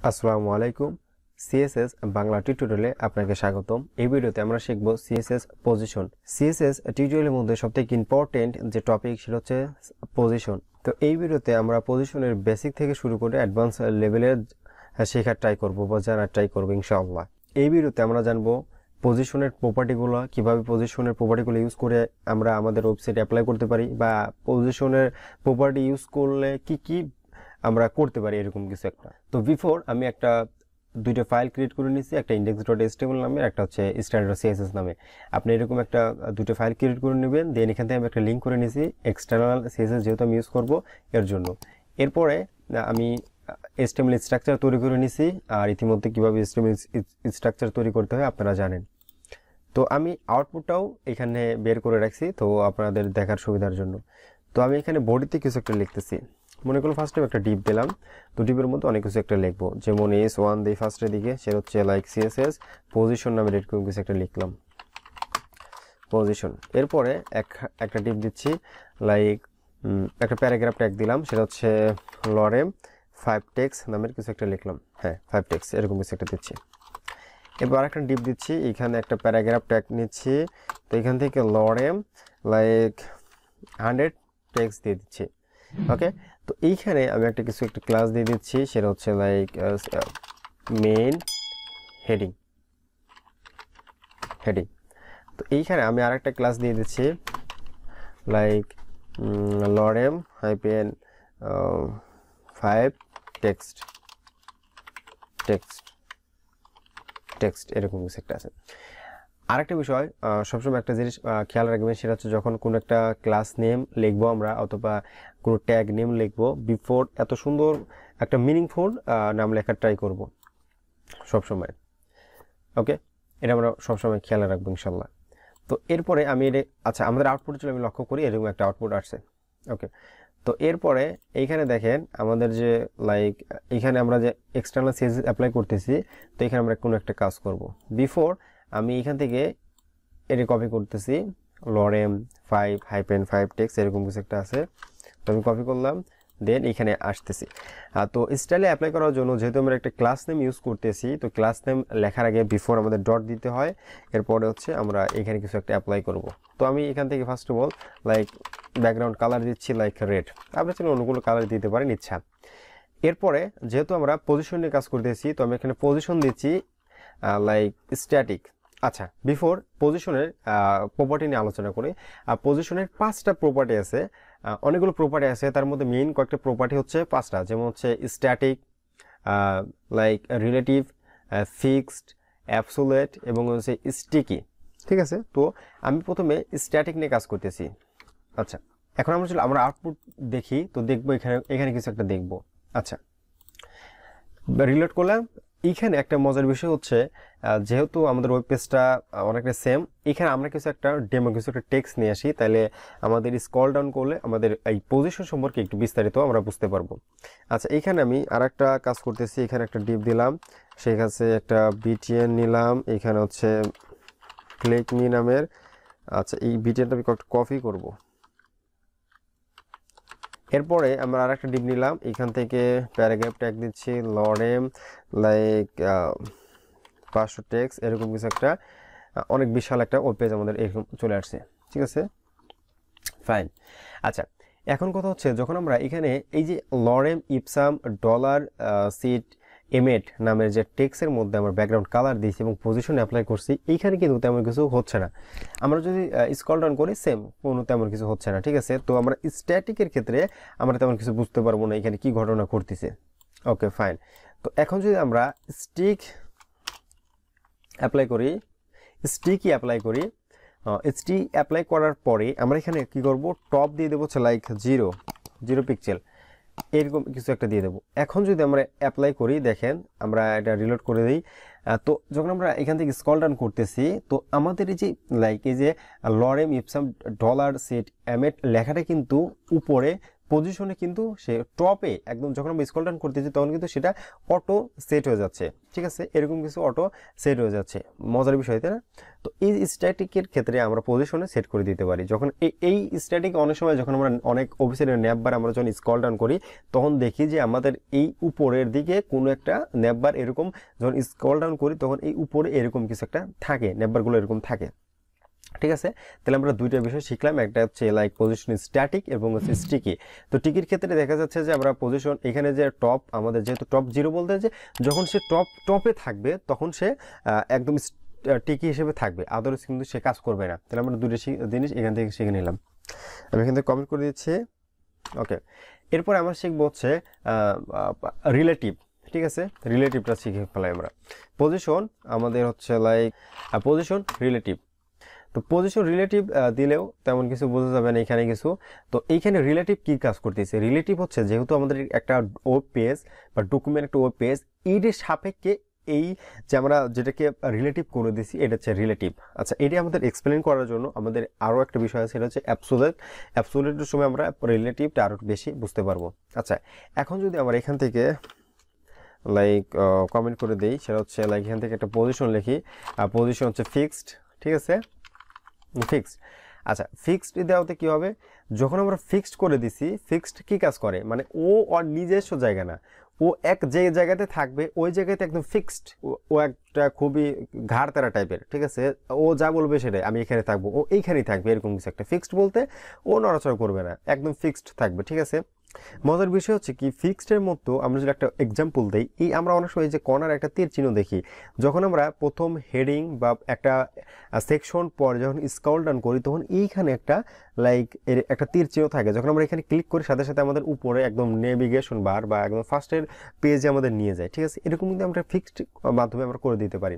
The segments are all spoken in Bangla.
আসসালামু আলাইকুম CSS বাংলা টিউটোরিয়ালে আপনাকে স্বাগতম। এই ভিডিওতে আমরা শিখব CSS পজিশন। CSS টিউটোরিয়ালের মধ্যে সবথেকে ইম্পর্টেন্ট যে টপিক সেটা হচ্ছে পজিশন। তো এই ভিডিওতে আমরা পজিশনের বেসিক থেকে শুরু করে অ্যাডভান্স লেভেলের শেখার ট্রাই করব বা জানার ট্রাই করব ইনশাআল্লাহ। এই ভিডিওতে আমরা জানব পজিশনের প্রপার্টিগুলো, কিভাবে পজিশনের প্রপার্টিগুলো ইউজ করে আমরা আমাদের ওয়েবসাইটে অ্যাপ্লাই করতে পারি, বা পজিশনের প্রপার্টি ইউজ করলে কি আমরা করতে পারি, এরকম কিছু একটা। তো বিফোর আমি দুইটা ফাইল ক্রিয়েট করে নিয়েছি, একটা index.html নামে, একটা হচ্ছে standard.css নামে। আপনি এরকম দুটো ফাইল ক্রিয়েট করে নেবেন, দেন এখান থেকে আমি একটা লিঙ্ক করে নিয়েছি এক্সটার্নাল CSS যেহেতু আমি ইউজ করব এর জন্য। এরপরে আমি HTML স্ট্রাকচার তৈরি করে নিয়েছি, আর ইতিমধ্যে কিভাবে HTML স্ট্রাকচার তৈরি করতে হয় আপনারা জানেন। তো আমি আউটপুটটাও এখানে বের করে রাখছি তো আপনাদের দেখার সুবিধার জন্য। তো আমি এখানে বডিতে কিছু একটা লিখতেছি। মনে করুন ফার্স্টে একটা ডিপ দিলাম, তো ডিপের মধ্যে অনেক কিছু একটা লিখবো, যেমন S1 দিই ফার্স্টের দিকে, সেটা হচ্ছে লাইক CSS পজিশন নামে এরকম কিছু একটা লিখলাম, পজিশন। এরপরে একটা ডিপ দিচ্ছি, লাইক একটা প্যারাগ্রাফ ট্যাগ দিলাম, সেটা হচ্ছে লরেম 5 টেক্স নামের কিছু একটা লিখলাম, হ্যাঁ 5 টেক্স এরকম কিছু একটা দিচ্ছি। এবার একটা ডিপ দিচ্ছি, এখানে একটা প্যারাগ্রাফ ট্যাগ নিচ্ছি, তো এখান থেকে লরেম লাইক 100 টেক্স দিয়ে দিচ্ছি। ওকে, তো এইখানে আমি একটা ক্লাস দিয়ে দিচ্ছি, সেটা হচ্ছে লাইক মেইন হেডিং। তো এইখানে আমি আরেকটা ক্লাস দিয়ে দিচ্ছি, লাইক লরেম হাইপেন 5 টেক্সট এরকম কিছু একটা আছে। আরেকটা বিষয়, সবসময় একটা জিনিস খেয়াল রাখবেন, সেটা হচ্ছে যখন কোনো একটা ক্লাস নেম লিখবো আমরা, অথবা কোনো ট্যাগ নেম লিখবো, বিফোর এত সুন্দর একটা মিনিংফুল নাম লেখার ট্রাই করব সবসময়। ওকে, এটা আমরা সবসময় খেয়াল রাখবো ইনশাল্লাহ। তো এরপরে আমি আচ্ছা, আমাদের আউটপুট যদি আমি লক্ষ্য করি, এরকম একটা আউটপুট আসছে। ওকে, তো এরপরে এইখানে দেখেন আমাদের যে লাইক এখানে আমরা যে এক্সটার্নাল CSS অ্যাপ্লাই করতেছি, তো এখানে আমরা কোনো একটা কাজ করব। বিফোর আমি এখান থেকে এটা কপি করতেছি, লরেম 5 টেক্সট এরকম কিছু একটা আছে, তো আমি কপি করলাম, দেন এখানে আসতেছি। তো স্টাইলে অ্যাপ্লাই করার জন্য যেহেতু আমরা একটা ক্লাস নেম ইউজ করতেছি, তো ক্লাস নেম লেখার আগে বিফোর আমাদের ডট দিতে হয়। এরপরে হচ্ছে আমরা এখানে কিছু একটা অ্যাপ্লাই করব। তো আমি এখান থেকে first of all like background colour দিচ্ছি লাইক রেড, আপনি চাইলে অন্যগুলো কালার দিতে পারেন ইচ্ছা। এরপরে যেহেতু আমরা পজিশন নিয়ে কাজ করতেছি, তো আমি এখানে পজিশন দিচ্ছি লাইক স্ট্যাটিক। আচ্ছা, বিফোর পজিশনের প্রপার্টি নিয়ে আলোচনা করি। পজিশনের 5টা প্রপার্টি আছে, অনেকগুলো প্রপার্টি আছে, তার মধ্যে মেইন কয়েকটা প্রপার্টি হচ্ছে 5টা, যেমন হচ্ছে স্ট্যাটিক, লাইক রিলেটিভ, ফিক্সড, অ্যাবসোলেট এবং হচ্ছে স্টিকি। ঠিক আছে, তো আমি প্রথমে স্ট্যাটিক নিয়ে কাজ করতেছি। আচ্ছা, এখন আমরা আউটপুট দেখি, তো দেখবো এখানে কিছু একটা দেখবো। আচ্ছা, রিলোড করলাম। এইখানে একটা মজার বিষয় হচ্ছে, যেহেতু আমাদের ওয়েব পেজটা অনেকটা সেম, এখানে আমরা কিছু একটা টেক্সট নিয়ে আসি, তাহলে আমাদের স্ক্রল ডাউন করলে আমাদের এই পজিশন সম্পর্কে একটু বিস্তারিত আমরা বুঝতে পারবো। আচ্ছা, এখানে আমি আরেকটা কাজ করতেছি, এখানে একটা ডিপ দিলাম, সেই কাছে একটা BTN নিলাম, এখানে হচ্ছে ক্লিক মি নামের। আচ্ছা, এই BTNটা আমি কপি করব। এরপরে আমরা আরেকটা ডিপ নিলাম, এখান থেকে প্যারাগ্রাফ ট্যাগ দিচ্ছি লরেম লাইক 500 টেক্সট এরকম কিছু একটা, অনেক বিশাল একটা ওয়েব পেজ আমাদের এরকম চলে আসছে। ঠিক আছে, ফাইন। আচ্ছা, এখন কথা হচ্ছে, যখন আমরা এখানে এই যে লরেম ইপসাম $সিট এমেট নামের যে টেক্সের মধ্যে আমরা ব্যাকগ্রাউন্ড কালার দিয়েছি এবং পজিশন অ্যাপ্লাই করছি, এইখানে কিন্তু তেমন কিছু হচ্ছে না। আমরা যদি স্ক্রল ডাউন করি, সেম কোনো তেমন কিছু হচ্ছে না। ঠিক আছে, তো আমরা স্ট্যাটিকের ক্ষেত্রে আমরা তেমন কিছু বুঝতে পারবো না এখানে কি ঘটনা ঘটতেছে। ওকে, ফাইন। তো এখন যদি আমরা স্টিকি অ্যাপ্লাই করি, অ্যাপ্লাই করার পরে আমরা এখানে কি করব, টপ দিয়ে দেবো হচ্ছে লাইক 0 পিক্সেল এরকম কিছু একটা দিয়ে দেবো। এখন যদি আমরা অ্যাপ্লাই করি, দেখেন আমরা এটা রিলোড করে দিই, তো যখন আমরা এখান থেকে স্ক্রল ডাউন করতেছি, তো আমাদের এই যে লরেম ইপসাম $সিট এমেট লেখাটা কিন্তু উপরে পজিশনে কিন্তু সে টপে একদম যখন আমরা স্ক্রল ডাউন করতেছি তখন কিন্তু সেটা অটো সেট হয়ে যাচ্ছে, ঠিক আছে, এরকম কিছু অটো সেট হয়ে যাচ্ছে, মজার বিষয় তাই না? তো এই স্ট্যাটিকের ক্ষেত্রে আমরা পজিশনে সেট করে দিতে পারি। যখন এই স্ট্যাটিক অনেক সময় যখন আমরা অনেক ওয়েবসাইটের ন্যাপবার আমরা যখন স্ক্রল ডাউন করি তখন দেখি যে আমাদের এই উপরের দিকে কোনো একটা ন্যাপবার এরকম যখন স্ক্রল ডাউন করি তখন এই উপরে এরকম কিছু একটা থাকে, ন্যাপবারগুলো এরকম থাকে, ঠিক আছে। তাহলে আমরা দুইটা বিষয় শিখলাম, একটা হচ্ছে লাইক পজিশন স্ট্যাটিক এবং হচ্ছে স্টিকি। তো টিকির ক্ষেত্রে দেখা যাচ্ছে যে আমরা পজিশন এখানে যে টপ আমাদের যেহেতু টপ 0 বলতে যে যখন সে টপে থাকবে তখন সে একদম টিকি হিসেবে থাকবে, আদারওয়াইজ কিন্তু সে কাজ করবে না। তাহলে আমরা দুটো জিনিস এখান থেকে শিখে নিলাম। আমি এখান থেকে কমেন্ট করে দিচ্ছি। ওকে, এরপর আমরা শিখবো হচ্ছে রিলেটিভ, ঠিক আছে, রিলেটিভটা শিখে ফেলাই আমরা। পজিশন আমাদের হচ্ছে লাইক পজিশন রিলেটিভ। তো পজিশন রিলেটিভ দিলেও তেমন কিছু বোঝা যাবে না এখানে কিছু। তো এইখানে রিলেটিভ কি কাজ করতেছে, রিলেটিভ হচ্ছে যেহেতু আমাদের একটা ওয়েব পেজ বা ডকুমেন্ট একটা ওয়েব পেজ, এর সাপেক্ষে এই যে আমরা যেটাকে রিলেটিভ করে দিছি এটা হচ্ছে রিলেটিভ। আচ্ছা, এটি আমাদের এক্সপ্লেন করার জন্য আমাদের আরও একটা বিষয় আছে, সেটা হচ্ছে অ্যাবসোলিউটের সময় আমরা রিলেটিভটা আরও বেশি বুঝতে পারবো। আচ্ছা, এখন যদি আমরা এখান থেকে লাইক কমেন্ট করে দিই, সেটা হচ্ছে লাইক এখান থেকে একটা পজিশন লিখি, পজিশন হচ্ছে ফিক্সড, ঠিক আছে, ফিক্সড। আচ্ছা, ফিক্সড দেওয়াতে কি হবে, যখন আমরা ফিক্সড করে দিছি, ফিক্সড কি কাজ করে মানে ও ওর নিজস্ব জায়গা না, ও এক যে জায়গাতে থাকবে ওই জায়গাতে একদম ফিক্সড, ও একটা খুবই ঘাড়তেরা টাইপের, ঠিক আছে, ও যা বলবে সেটাই, আমি এখানে থাকবো, ও এইখানেই থাকবে, এরকম কিছু একটা। ফিক্সড বলতে ও নড়াচড়া করবে না, একদম ফিক্সড থাকবে, ঠিক আছে। মজার বিষয় হচ্ছে কি, ফিক্সডের মতো আমরা যদি একটা এক্সাম্পল দিই, এই আমরা অনেক সময় যে কর্নার একটা তীর চিহ্ন দেখি, যখন আমরা প্রথম হেডিং বা একটা সেকশন পর যখন স্ক্রল ডাউন করি তখন এইখানে একটা লাইক এর একটা তীর চিহ্ন থাকে, যখন আমরা এখানে ক্লিক করি সাথে সাথে আমাদের উপরে একদম নেভিগেশন বার বা একদম ফার্স্টের পেজে আমাদের নিয়ে যায়, ঠিক আছে। এরকম কিন্তু আমরা ফিক্সড মাধ্যমে আমরা করে দিতে পারি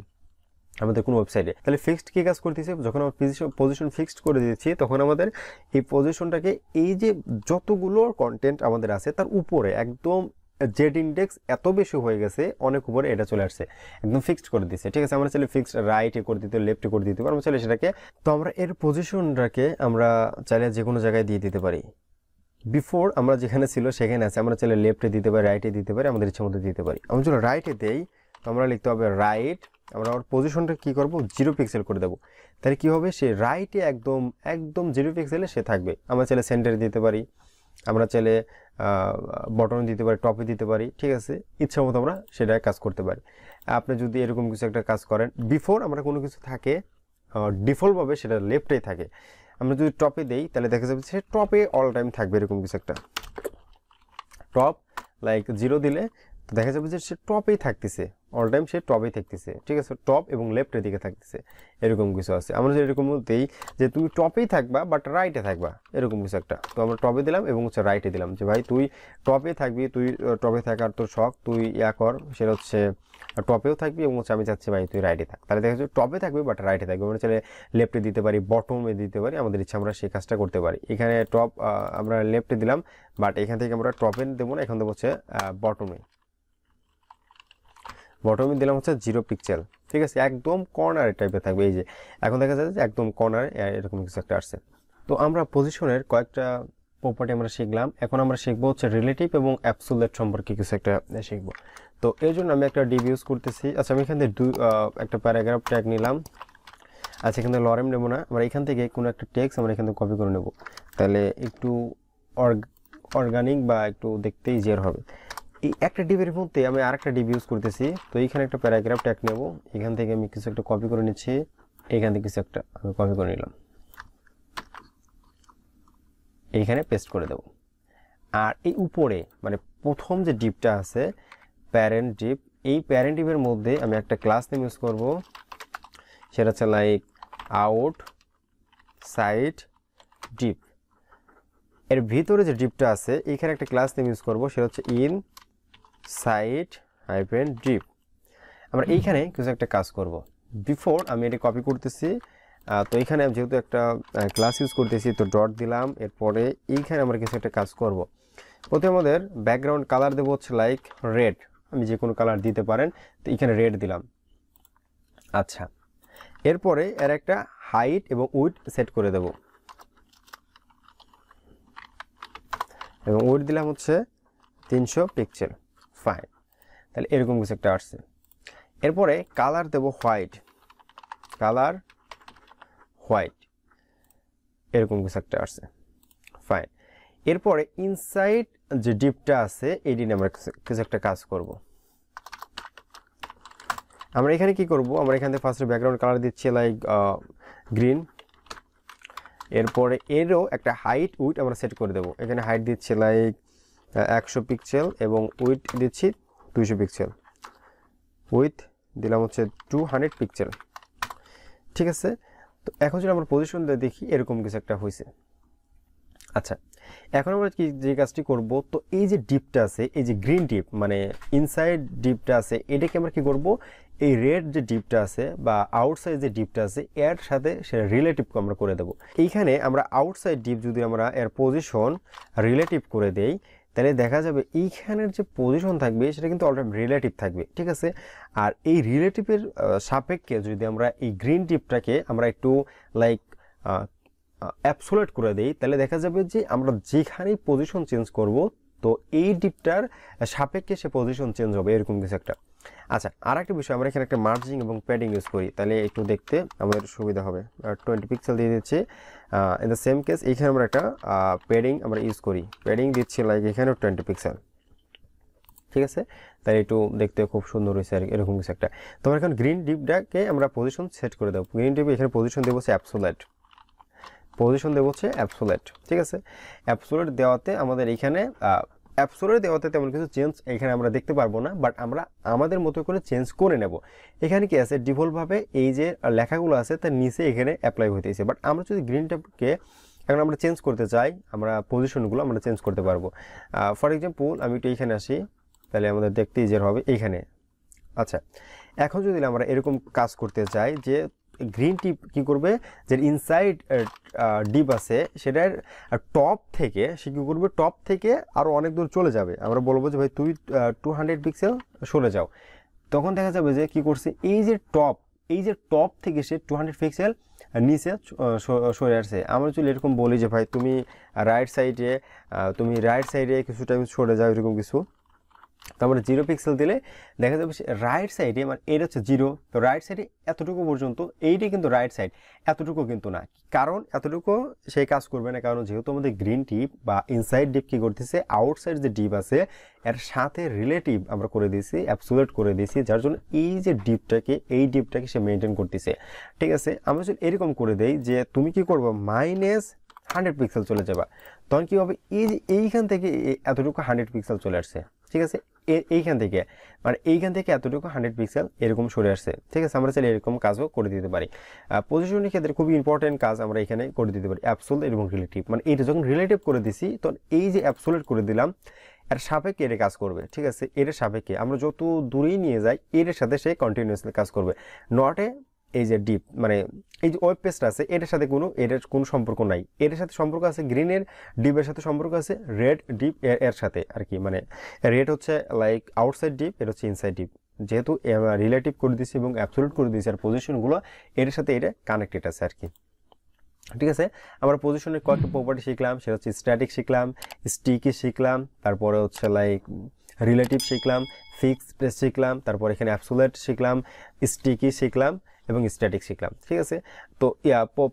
আমাদের কোনো ওয়েবসাইটে। তাহলে ফিক্সড কী কাজ করতেছে, যখন আমরা পজিশন ফিক্সড করে দিচ্ছি তখন আমাদের এই পজিশনটাকে এই যে যতগুলো কন্টেন্ট আমাদের আছে তার উপরে একদম জেড ইন্ডেক্স এত বেশি হয়ে গেছে, অনেক উপরে এটা চলে আসছে, একদম ফিক্সড করে দিচ্ছে, ঠিক আছে। আমরা চাইলে ফিক্সড রাইটে করে দিতে, লেফটে করে দিতে পারি, আমরা চাইলে সেটাকে, তো আমরা এর পজিশনটাকে আমরা চাইলে যে কোনো জায়গায় দিয়ে দিতে পারি। বিফোর আমরা যেখানে ছিল সেখানে আছে, আমরা চাইলে লেফটে দিতে পারি, রাইটে দিতে পারি, আমাদের ইচ্ছা মতো দিতে পারি। আমরা যদি রাইটে দেই তো আমরা লিখতে হবে রাইট, আমরা ওর পজিশনটা কী করবো 0 পিক্সেল করে দেবো, তাহলে কী হবে, সে রাইটে একদম একদম 0 পিক্সেলে সে থাকবে। আমরা চাইলে সেন্টারে দিতে পারি, আমরা চাইলে বটনে দিতে পারি, টপে দিতে পারি, ঠিক আছে, ইচ্ছা মতো আমরা সেটা কাজ করতে পারি। আপনি যদি এরকম কিছু একটা কাজ করেন, বিফোর আমরা কোনো কিছু থাকে ডিফল্টভাবে সেটা লেফটেই থাকে, আমরা যদি টপে দেই তাহলে দেখা যাবে সে টপে অল টাইম থাকবে, এরকম কিছু একটা। টপ লাইক 0 দিলে তো দেখা যাবে যে সে টপেই থাকতেছে, অল টাইম সে টপেই থাকতেছে, ঠিক আছে, টপ এবং লেফটের দিকে থাকতেছে, এরকম কিছু আছে। আমরা যদি এরকম দেই যে তুমি টপেই থাকবা বাট রাইটে থাকবা, এরকম কিছু একটা, তো আমরা টপে দিলাম এবং হচ্ছে রাইটে দিলাম যে ভাই তুই টপে থাকবি, তুই টপে থাকার তোর শখ, তুই ইয়া কর, সেটা হচ্ছে টপেও থাকবি এবং হচ্ছে আমি চাচ্ছি ভাই তুই রাইটে থাক। তাহলে দেখা যাচ্ছে টপে থাকবে বাট রাইটে থাকবে, আমরা চাইলে লেফটে দিতে পারি, বটমে দিতে পারি, আমাদের ইচ্ছা আমরা সেই কাজটা করতে পারি। এখানে টপ আমরা লেফটে দিলাম বাট এখান থেকে আমরা টপে দেবো না, এখন দেবো হচ্ছে বটমে দিলাম হচ্ছে 0 পিক্সেল, ঠিক আছে, একদম কর্নার টাইপের থাকবে। এই যে এখন দেখা যাচ্ছে একদম কর্নারে এরকম কিছু একটা আসছে। তো আমরা পজিশনের কয়েকটা প্রপার্টি আমরা শিখলাম, এখন আমরা শিখবো হচ্ছে রিলেটিভ এবং অ্যাবসোলিউট সম্পর্কে কিছু একটা শিখবো। তো এর জন্য আমি একটা ডিভ ইউজ করতেছি। আচ্ছা, আমি এখান থেকে একটা প্যারাগ্রাফ ট্যাগ নিলাম। আচ্ছা, এখান থেকে লরেম নেবো না, আমরা এখান থেকে কোনো একটা টেক্সট আমরা এখান থেকে কপি করে নেব, তাহলে একটু অর্গানিক বা একটু দেখতে ইজিয়ার হবে। এই একটা ডিবের মধ্যে আমি আরেকটা ডিব ইউজ করতেছি, তো এইখানে একটা প্যারাগ্রাফ ট্যাগ নেব, এখান থেকে আমি কিছু একটা কপি করে নিচ্ছি, এখান থেকে কিছু একটা আমি কপি করে নিলাম, এইখানে পেস্ট করে দেব। আর এই উপরে মানে প্রথম যে ডিপটা আছে প্যারেন্ট ডিপ, এই প্যারেন্ট ডিপের মধ্যে আমি একটা ক্লাস নেম ইউজ করব, সেটা হচ্ছে লাইক আউট সাইড ডিপ। এর ভিতরে যে ডিপটা আছে এইখানে একটা ক্লাস নেম ইউজ করব, সেটা হচ্ছে ইন সাইড হাইফেন ডিপ। আমরা এইখানে কিছু একটা কাজ করব। বিফোর আমি এটা কপি করতেছি, তো এইখানে যেহেতু একটা ক্লাস ইউজ করতেছি তো ডট দিলাম, এরপরে এইখানে আমরা কিছু একটা কাজ করব। প্রথমে আমাদের ব্যাকগ্রাউন্ড কালার দেবো হচ্ছে লাইক রেড, আমি যে কোনো কালার দিতে পারেন, তো এইখানে রেড দিলাম। আচ্ছা, এরপরে এর একটা হাইট এবং উইডথ সেট করে দেব, এবং উইডথ দিলাম হচ্ছে 300 পিক্সেল। ফাইন, তাহলে এরকম কিছু একটা আসছে। এরপরে কালার দেব হোয়াইট, কালার হোয়াইট, এরকম কিছু একটা আসছে। ফাইন, এরপরে ইনসাইড যে ডিপটা আছে এটি নিয়ে আমরা কিছু একটা কাজ করব। আমরা এখানে কি করব, আমরা এখান থেকে ফার্স্টে ব্যাকগ্রাউন্ড কালার দিচ্ছি লাইক গ্রিন। এরপরে এরও একটা হাইট উইথ আমরা সেট করে দেব। এখানে হাইট দিচ্ছি লাইক 100 পিক্সেল এবং উইথ দিচ্ছি 200 পিক্সেল, উইথ দিলাম হচ্ছে 200 পিক্সেল। ঠিক আছে, তো এখন যদি আমরা পজিশন দিয়ে দেখি এরকম কিছু একটা হয়েছে। আচ্ছা, এখন আমরা কি যে কাজটি করব, তো এই যে ডিপটা আছে, এই যে গ্রিন ডিপ মানে ইনসাইড ডিপটা আছে, এটাকে আমরা কি করব, এই রেড যে ডিপটা আছে বা আউটসাইড যে ডিপটা আছে এর সাথে সেটা রিলেটিভ আমরা করে দেব। এইখানে আমরা আউটসাইড ডিপ যদি আমরা এর পজিশন রিলেটিভ করে দেই, তাহলে দেখা যাবে এইখানের যে পজিশন থাকবে সেটা কিন্তু অলরেডি রিলেটিভ থাকবে। ঠিক আছে, আর এই রিলেটিভের সাপেক্ষে যদি আমরা এই গ্রিন ডিপটাকে আমরা একটু লাইক অ্যাবসোলেট করে দেই, তাহলে দেখা যাবে যে আমরা যেখানেই পজিশন চেঞ্জ করব তো এই ডিপটার সাপেক্ষে সে পজিশন চেঞ্জ হবে, এরকম কিছু একটা। আচ্ছা, আর একটা বিষয়, আমরা এখানে একটা মার্জিং এবং প্যাডিং ইউজ করি, তাহলে একটু দেখতে আমাদের সুবিধা হবে। 20 পিক্সেল দিয়ে দিচ্ছি। ইন দ্য সেম কেস এখানে আমরা একটা প্যাডিং আমরা ইউজ করি, প্যাডিং দিচ্ছি লাইক এখানেও 20 পিক্সেল। ঠিক আছে, তাই একটু দেখতে খুব সুন্দর হয়েছে আর এরকম কিছু একটা। তো এখন গ্রিন ডিপটাকে আমরা পজিশন সেট করে দেবো। গ্রিন ডিপে এখানে পজিশন দেবো হচ্ছে অ্যাবসোলেট, পজিশন দেবো হচ্ছে অ্যাবসোলেট। ঠিক আছে, অ্যাবসোলেট দেওয়াতে আমাদের এখানে অ্যাবসোলেট দেওয়াতে তেমন কিছু চেঞ্জ এখানে আমরা দেখতে পারবো না, বাট আমরা আমাদের মতো করে চেঞ্জ করে নেব। এখানে কি আছে, ডিফল্টভাবে এই যে লেখাগুলো আছে তার নিচে এখানে অ্যাপ্লাই হইতেছে, বাট আমরা যদি গ্রিন ট্যাবকে এখন আমরা চেঞ্জ করতে চাই, আমরা পজিশনগুলো আমরা চেঞ্জ করতে পারবো। ফর এক্সাম্পল আমি একটু এইখানে আসি, তাহলে আমাদের দেখতে ইজিয়ার হবে এইখানে। আচ্ছা, এখন যদি আমরা এরকম কাজ করতে চাই যে গ্রিন টিপ কি করবে, যে ইনসাইড ডিপ আছে সেটার টপ থেকে সে কী করবে, টপ থেকে আরও অনেক দূর চলে যাবে। আমরা বলবো যে ভাই তুই 200 পিক্সেল সরে যাও, তখন দেখা যাবে যে কি করছে, এই যে টপ থেকে সে 200 পিক্সেল নিচে সরে আসছে। আমরা যদি এরকম বলি যে ভাই তুমি রাইট সাইডে কিছুটা সরে যাও, এরকম কিছু, তো আমরা 0 পিক্সেল দিলে দেখা যাবে রাইট সাইডে, মানে এটা হচ্ছে 0, তো রাইট সাইডে এতটুকু পর্যন্ত, এইটাই কিন্তু রাইট সাইড, এতটুকু কিন্তু না। কারণ এতটুকু সেই কাজ করবে না, কারণ যেহেতু আমাদের গ্রিন ডিপ বা ইনসাইড ডিপ কী করতেছে, আউটসাইড যে ডিপ আছে এর সাথে রিলেটিভ আমরা করে দিয়েছি, অ্যাবসোলেট করে দিয়েছি, যার জন্য এই যে ডিপটাকে সে মেনটেন করতেছে। ঠিক আছে, আমরা যদি এরকম করে দেই যে তুমি কি করবো, -100 পিক্সেল চলে যাবা, তখন কী হবে, এই যে এইখান থেকে এতটুকু 100 পিক্সেল চলে আসছে। ঠিক আছে, এইখান থেকে এতটুকু 100 পিক্সেল এরকম সরে আসছে। ঠিক আছে, আমরা চাইলে এরকম কাজও করে দিতে পারি। পজিশনের ক্ষেত্রে খুবই ইম্পর্টেন্ট কাজ আমরা এখানে করে দিতে পারি, অ্যাবসোলেট এবং রিলেটিভ। মানে এইটা যখন রিলেটিভ করে দিছি, তখন এই যে অ্যাবসোলেট করে দিলাম এর সাপেক্ষে এটা কাজ করবে। ঠিক আছে, এর সাপেক্ষে আমরা যত দূরেই নিয়ে যাই এর সাথে সে কন্টিনিউয়াসলি কাজ করবে, নট এই যে ডিপ মানে এই যে ওয়েব পেজটা আছে এটার সাথে এটার কোনো সম্পর্ক নাই। এটার সাথে সম্পর্ক আছে গ্রিনের ডিপের সাথে সম্পর্ক আছে রেড ডিপ এর সাথে আর কি, মানে রেড হচ্ছে লাইক আউটসাইড ডিপ, এটা হচ্ছে ইনসাইড ডিপ। যেহেতু রিলেটিভ করে দিয়েছি এবং অ্যাবসোলিউট করে দিয়েছি আর পজিশনগুলো এর সাথে এটা কানেক্টেড আছে আর কি। ঠিক আছে, আমরা পজিশনের কয়েকটা প্রপার্টি শিখলাম, সেটা হচ্ছে স্ট্যাটিক শিখলাম, স্টিকি শিখলাম, তারপরে হচ্ছে লাইক রিলেটিভ শিখলাম, ফিক্সড শিখলাম, তারপর এখানে অ্যাবসোলিউট শিখলাম, স্টিকি শিখলাম এবং স্ট্যাটিক শিখলাম। ঠিক আছে, তো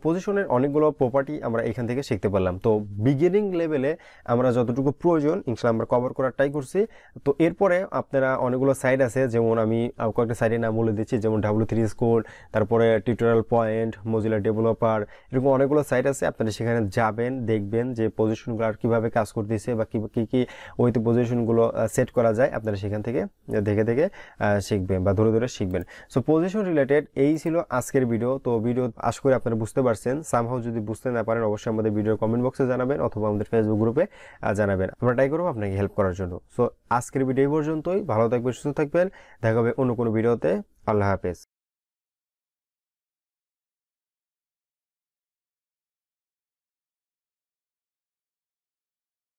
পজিশনের অনেকগুলো প্রপার্টি আমরা এখান থেকে শিখতে পারলাম। তো বিগিনিং লেভেলে আমরা যতটুকু প্রয়োজন ইনশাআল্লাহ আমরা কভার করার ট্রাই করছি। তো এরপরে আপনারা অনেকগুলো সাইট আছে, যেমন আমি কয়েকটা সাইটের নাম বলে দিচ্ছি, যেমন W3 স্কুল, তারপরে টিউটোরিয়াল পয়েন্ট, মজিলা ডেভেলপার, এরকম অনেকগুলো সাইট আছে। আপনারা সেখানে যাবেন, দেখবেন যে পজিশনগুলো আর কীভাবে কাজ করতেছে বা কী ওইতে পজিশনগুলো সেট করা যায়, আপনারা সেখান থেকে দেখে শিখবেন বা ধরে শিখবেন। সো পজিশন রিলেটেড এই ছিল আজকের ভিডিও। তো ভিডিও আশা করি আপনারা বুঝতে পারছেন। সামহাউ যদি বুঝতে না পারেন অবশ্যই আমাদের ভিডিওর কমেন্ট বক্সে জানাবেন অথবা আমাদের ফেসবুক গ্রুপে জানাবেন, আমরা ট্রাই করবো আপনাকে হেল্প করার জন্য। সো আজকের ভিডিও এই পর্যন্তই, ভালো থাকবেন, সুস্থ থাকবেন, দেখা হবে অন্য কোনো ভিডিওতে। আল্লাহ হাফেজ।